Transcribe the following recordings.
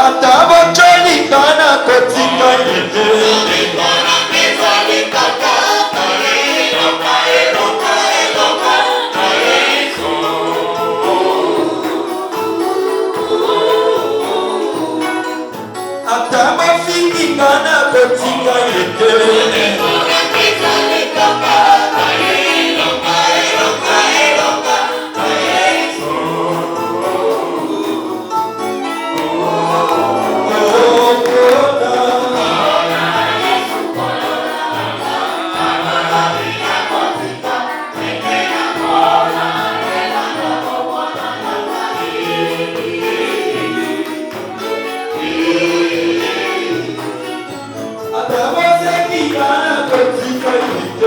atabacholikana kotika yete atabafikikana kotika yete atabasekikana kotika yete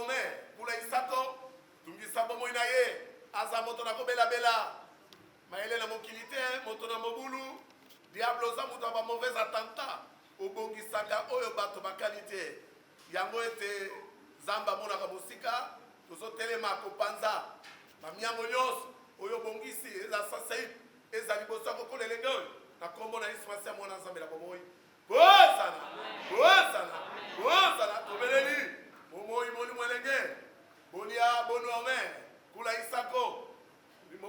ome kula isako tungisa bomo na ye aza moto na kobela bela maele na mokilite moto na mobulu diablo za moto ba mauvaise attentat obongisaka oyo bato bakalite yango ete zamba monaka mosika tozotelema kopanza bamiango nyonso oyo bongisi eza sasei eza liboso kokola elenge oyo na kombo na yesu masi ya mwana nzambe na bomoi bozana bozana bozana tobeleli bomoi molimo elenge bolia bonome kula isako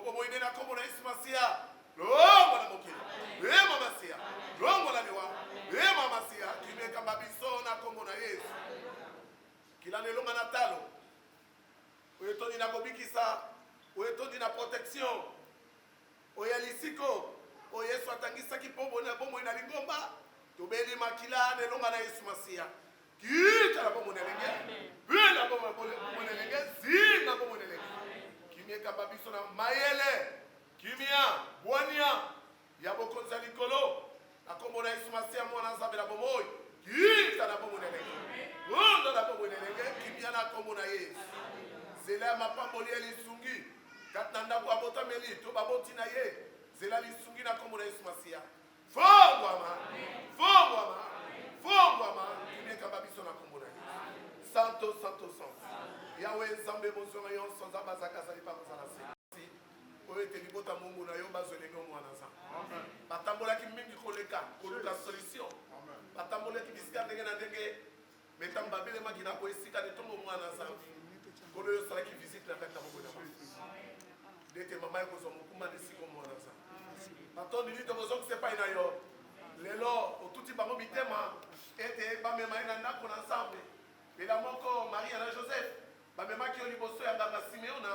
bomoi nde na kombo na yesu masi ya longo na mokili lema masia longo na liwa lema masia kimekamba biso na kombo na yesu kila nelonga na talo oyo tondi na kobikisa oyo tondi na protection oyo ya lisiko oyo yesu atangisaki mpo bomoi na lingomba tobeli makila nelonga na yesu masiya kita na bomoi na elenge bila bomoi na elenge zinga bomoi na elenge kimiekamba biso na mayele kimia bwania ya bokonzi ya likolo na kombo na yesu masiya mwana nzambe na bomoi kita na bomoi na elenge rondo na bomoi na elenge kimia na kombo na yesu zela ya mapamboli ya lisungi kati na ndako abotameli to baboti na ye zela lisungi na kombo na yesu masiya fongwama fongwama fongwama kimekamba biso na kombo na yesu santo santo santo yawe nzambe bozonga nyonso nzambe azalaka azali mpa kozala se oyo ete libota mongo na yo bazwa elenge omwana nzambe batambolaki mingi koleka koluka solution batambolaki bisika ndenge na ndenge metango babelemaki na koesika netongo omwana nzambe kolo yo osalaki visite na kati na mongo na ndete mama ekozwa mokuma nesika omwana nzambe batondi nini tobozokisa epai na yo lelo otuti bango mitema ete bamema ye na ndako na nzambe lela moko maria na joseph bamemaki yo liboso ya nganga simeona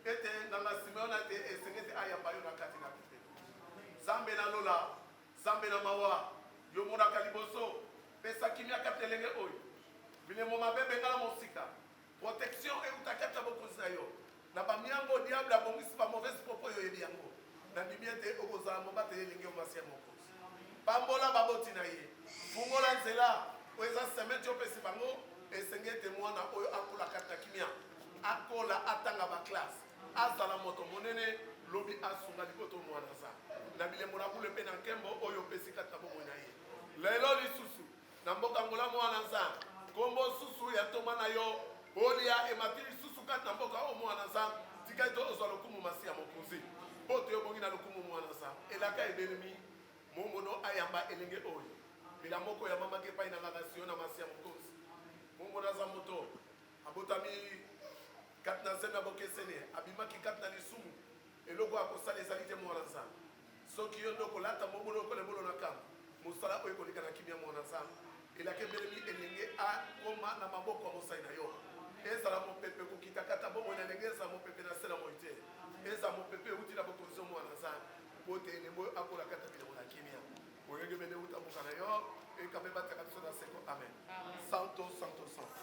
ete nganga simeona te esengeti ayamba yo na kati na pete nzambe na lola nzambe na mawa yo monaka liboso pesa kimia kati elenge oyo bilemo mabe bengala mosika protection eutakati na bokonzi na yo na bamiango diable abongisi ba mauvaise propos yo yebi yango na ndimi ete okozala mobate elenge omasi ya mokonzi pambola baboti na ye fungola nzela oyo eza semete opesi bango esenge ete mwana oyo akola kati na kimia akola atanga baklasse azala moto monene lobi asunga liboto mwana za na bilembo na bule mpe na nkembo oyo opesi kati na bomoi na ye lelo lisusu na mboka ngola mwana za kombo susu ya toma na yo olia emati lisusu kati na mboka o mwana za tika ete ozwa lokumu masi ya mokonzi mpo to yobongi na lokumu mwana za elaka ebelemi momono ayamba elenge oyo bila moko ya mamaki epai na nganga siyo na masi ya mokonzi momono aza moto abotami kati na nzembe abokesene abimaki kati na lisumu eloko akosala ezali te mwana nzambe soki yo nde okolata momono okolembolo na kamba mosala oyo ekolika na kimia mwana nzambe elaka ebelemi elenge akoma na maboko ya mosali na yo ezala mopepe kokita kata bomoi na elenge ezala mopepe na se na moi te ezala mopepe euti na bokonzi mwana nzambe po te elembo akola kata bilemo na kimia oyenge bende euta mboka na yo ekambe bataka biso na seko amen santo santo santo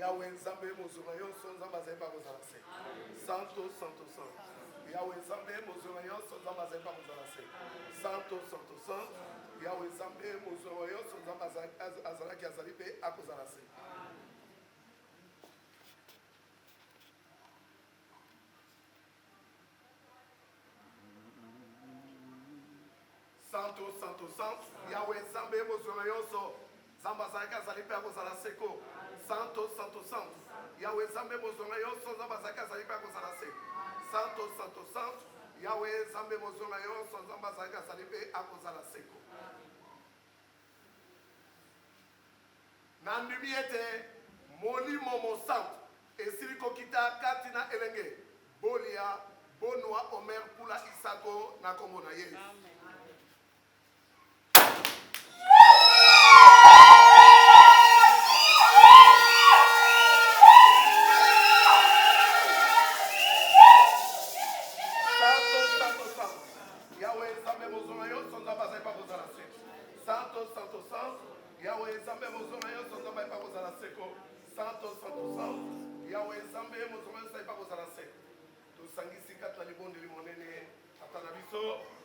yawe nzambe mozonga nyonso nzambe azali mpa kozala se santo santo santo yawe nzambe mozonga nyonso nzambe azali mpa kozala se santo santo santo yawe nzambe mozonga nyonso nzambe azalaki azali mpe akozala se santo santo santo yawe nzambe mozonga nyonso nzambe azalaki azali mpe akozala seko santo santo santo yawe nzambe mozonga nyonso nzambe azalaki azali mpe akozala seko santo santo santo yawe nzambe mozonga nyonso nzambe azalaki azali mpe akozala seko na ndimi ete molimo mosantu esili kokita kati na elenge bolia bonwa omer pula isako na kombo na yesu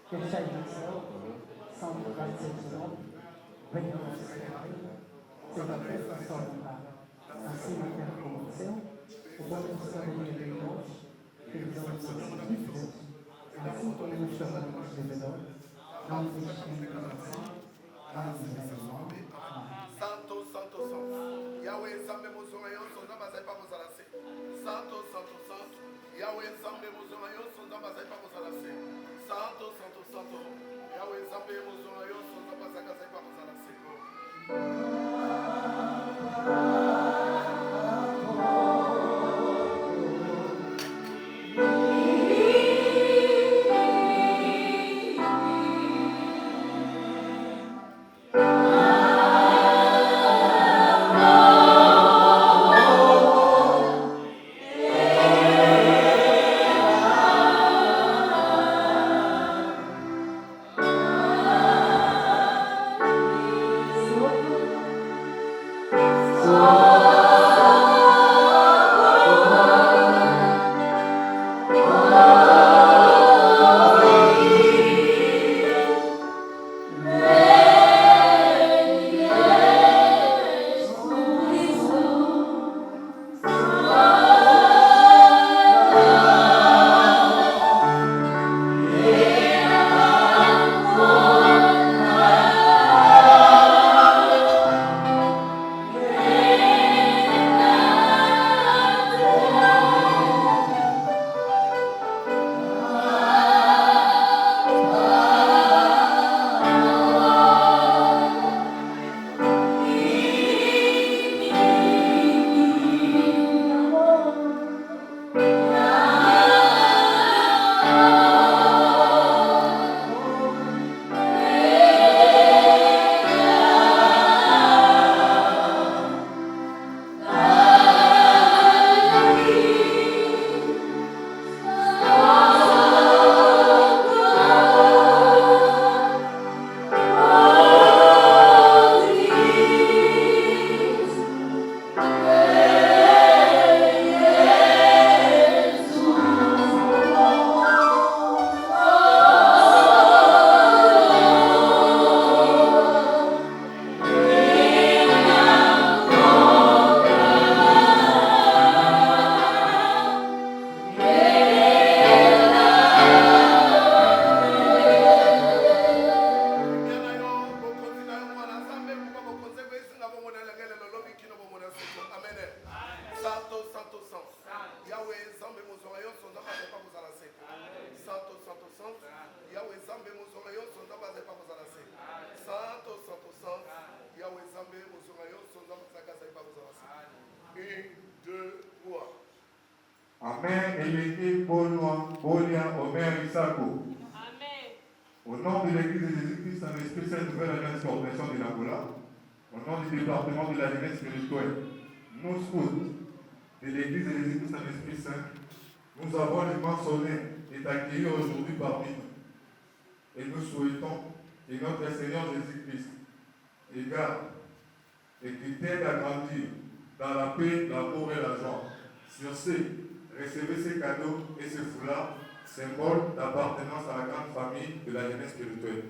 Que chaque jour, sans gratitude, venons célébrer, c'est notre façon de ainsi nous faire commencer. Återställ dig oss till sådana Jesus. Assim como nos tornamos devedores, não nos esqueçamos. Amém. Santo, santo, santo. Yahweh Nzambe mozonga yonso nzambe azali pa kozala se. Santo, santo, santo. Yahweh Nzambe mozonga yonso nzambe azali pa kozala se. Santo, santo, santo. Yahweh Nzambe mozonga yonso nzambe azali pa kozala se. Amen. Eleke Bolwa, Bolia, Omer, Isako. Amen. Au nom de l'Église de Jésus-Christ, en esprit saint, nouvelle alliance coordination de l'Angola, au nom du département de la jeunesse spirituelle, nous scouts de l'Église de Jésus-Christ en esprit saint, nous avons l'immense honneur d'être accueillis aujourd'hui parmi nous. Et nous souhaitons que notre Seigneur Jésus-Christ égare et qui t'aide à grandir dans la paix, l'amour et la joie. Sur ce, recevez ces cadeaux et ces foulards, symbole d'appartenance à la grande famille de la jeunesse spirituelle.